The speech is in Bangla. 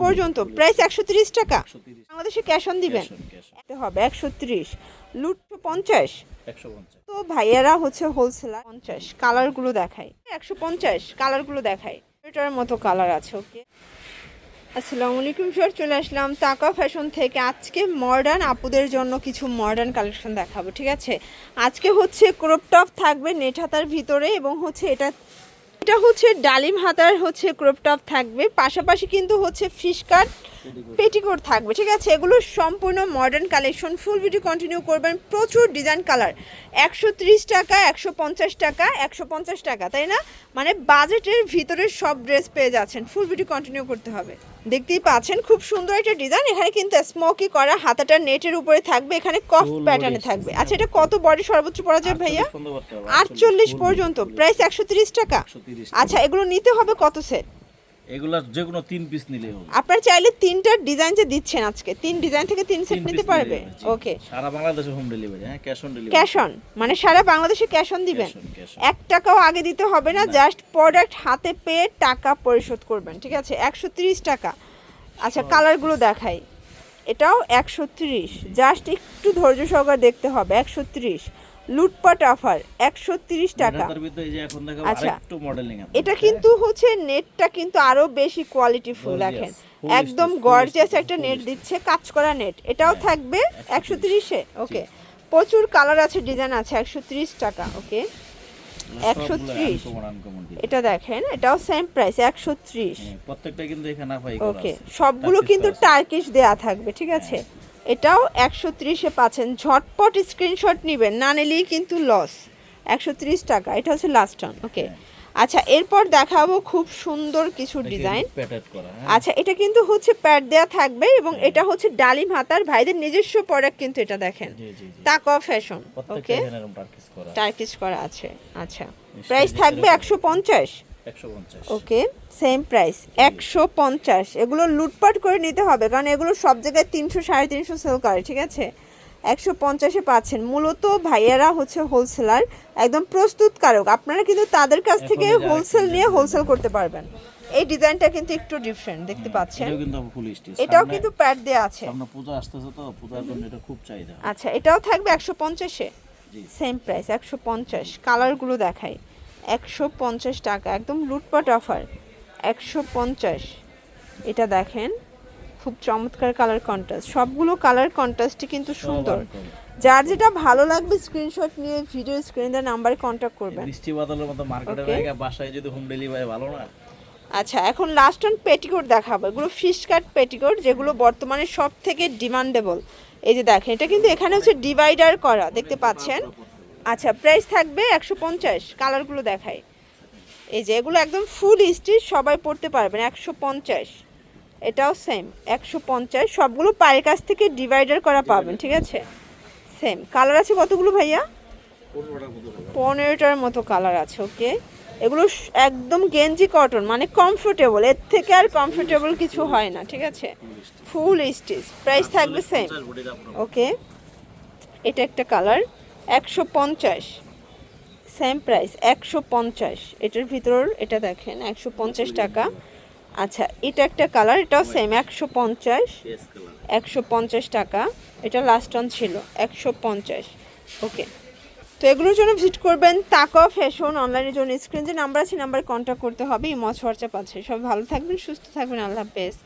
পর্যন্ত, প্রাইস 130 টাকা। বাংলাদেশে ক্যাশ অন দিবেন হবে 130, লুট 50, তো ভাইয়ারা হচ্ছে হোলসেলার 50। কালারগুলো দেখাই 150, কালারগুলো দেখাই এটার মতো কালার আছে। ওকে, আসসালামু আলাইকুম স্যার, চলে আসলাম তাকা ফ্যাশন থেকে। আজকে মডার্ন আপুদের জন্য কিছু মডার্ন কালেকশন দেখাবো, ঠিক আছে। আজকে হচ্ছে ক্রপ টপ থাকবে নেট হাতার ভিতরে, এবং হচ্ছে এটা হচ্ছে ডালিম হাতার হচ্ছে ক্রপ টপ থাকবে, পাশাপাশি কিন্তু হচ্ছে ফিশ কাট পেটিকোট থাকবে, ঠিক আছে। এগুলো সম্পূর্ণ modern collection, full video continue করবেন। প্রচুর ডিজাইন কালার, 130 টাকা, 150 টাকা, 150 টাকা, তাই না? মানে বাজেটের ভিতরে সব ড্রেস পেয়ে যাচ্ছেন, ফুল ভিডিও কন্টিনিউ করতে হবে। দেখতেই পাচ্ছেন খুব সুন্দর একটা ডিজাইন, এখানে কিন্তু স্মোকি করা, হাতাটা নেটের উপরে থাকবে, এখানে কফ প্যাটার্নে থাকবে। আচ্ছা, এটা কত বডি সর্বোচ্চ পরা যায় ভাইয়া? 48 পর্যন্ত, প্রাইস 130 টাকা। আচ্ছা, এগুলো নিতে হবে কত সেট? এগুলা যে কোনো 3 পিস নিলেই হবে। আপনারা চাইলে 3টা ডিজাইন যে দিচ্ছেন আজকে, 3 ডিজাইন থেকে 3 সেট নিতে পারবে। ওকে, সারা বাংলাদেশে হোম ডেলিভারি। হ্যাঁ, cash on delivery. Cash on মানে সারা বাংলাদেশে ক্যাশ অন দিবেন, 1 টাকাও আগে দিতে হবে না, জাস্ট প্রোডাক্ট হাতে পেয়ে টাকা পরিশোধ করবেন, ঠিক আছে। 130 টাকা। আচ্ছা, কালারগুলো দেখাই। এটাও 130, জাস্ট একটু ধৈর্য সহকারে দেখতে হবে। 130, লুটপাট অফার 130 টাকা। আচ্ছা, এটা কিন্তু হচ্ছে নেটটা কিন্তু আরো বেশি কোয়ালিটিফুল, দেখেন একদম গর্জিয়াস একটা নেট দিচ্ছে, কাজ করা নেট। এটাও থাকবে 130-এ। ওকে, প্রচুর কালার আছে, ডিজাইন আছে। 130 টাকা। ওকে, 130। এটা দেখেন, এটাও সেম প্রাইস 130। প্রত্যেকটা কিন্তু এখানে আপাই করা আছে। ওকে, সবগুলো কিন্তু টার্কিশ দেয়া থাকবে, ঠিক আছে। এটাও 130-এ পাচ্ছেন, ঝটপট স্ক্রিনশট নেবেন, না নিলেই কিন্তু লস। 130 টাকা, এটা হচ্ছে লাস্ট অন। ওকে, আচ্ছা, এরপর দেখাবো খুব সুন্দর কিছু ডিজাইন। আচ্ছা, এটা কিন্তু হচ্ছে প্যাড দেয়া থাকবে, এবং এটা হচ্ছে ডালিম হাতার, ভাইদের নিজস্ব প্রোডাক্ট কিন্তু এটা দেখেন, তাকা ফ্যাশন। ওকে, টার্কিশ করা আছে। আচ্ছা, প্রাইস থাকবে 150। ওকে, সেম প্রাইস 150। এগুলো লুটপাট করে নিতে হবে, কারণ এগুলো সব জায়গায় 300 350 সেল করে, ঠিক আছে। 150-এ পাচ্ছেন। মূলত ভাইয়ারা হচ্ছে হোলসেলার, একদম প্রস্তুতকারক, আপনারা কিন্তু তাদের কাছ থেকে হোলসেল নিয়ে হোলসেল করতে পারবেন। এই ডিজাইনটা কিন্তু একটু ডিফারেন্ট দেখতে পাচ্ছেন, এটাও কিন্তু প্যাড দেয়া আছে। সামনে পূজা আসতেছে, তো পূজার জন্য এটা খুব চাহিদা। আচ্ছা, এটাও থাকবে 150-এ, সেম প্রাইস 150। কালারগুলো দেখাই, 150 টাকা, একদম লুটপাট অফার 150। এটা দেখেন খুব চমৎকার কালার কন্ট্রাস্ট, সবগুলো কালার কন্ট্রাস্টই কিন্তু সুন্দর। যার যেটা ভালো লাগবে স্ক্রিনশট নিয়ে ভিডিও স্ক্রিনে দেওয়া নাম্বারে কন্ট্যাক্ট করবেন। বৃষ্টি বাদলের মতো মার্কেটে জায়গা, বাসায় যদি হোম ডেলিভারি ভালো না। আচ্ছা, এখন লাস্ট অন পেটিকোট দেখাবো। এগুলো ফিশ কাট পেটিকোট, যেগুলো বর্তমানে সব থেকে ডিমান্ডেবল। এই যে দেখেন, এটা কিন্তু এখানে হচ্ছে ডিভাইডার করা, দেখতে পাচ্ছেন। আচ্ছা, প্রাইস থাকবে 150। কালারগুলো দেখাই, এই যে এগুলো একদম ফুল স্টিচ, সবাই পড়তে পারবেন। 150, এটাও সেম 150। সবগুলো পায়ের কাছ থেকে ডিভাইডার করা পাবেন, ঠিক আছে। সেম কালার আছে কতগুলো ভাইয়া? 15টার মতো কালার আছে। ওকে, এগুলো একদম গেঞ্জি কটন, মানে কমফোর্টেবল, এর থেকে আর কমফোর্টেবল কিছু হয় না, ঠিক আছে। ফুল স্টিচ, প্রাইস থাকবে সেম। ওকে, এটা একটা কালার 150, সেম প্রাইস 150। এটার ভিতর এটা দেখেন 150 টাকা। আচ্ছা, এটা একটা কালার, এটাও সেম 150, 150 টাকা। এটা লাস্ট অন ছিল 150। ওকে, তো এগুলোর জন্য ভিজিট করবেন তাকা ফ্যাশন। অনলাইনের জন্য স্ক্রিন যে নাম্বার আছে, নাম্বারে কন্ট্যাক্ট করতে হবে। ইমো হোয়াটসঅ্যাপ আছে। সব ভালো থাকবেন, সুস্থ থাকবেন, আল্লাহ হাফেজ।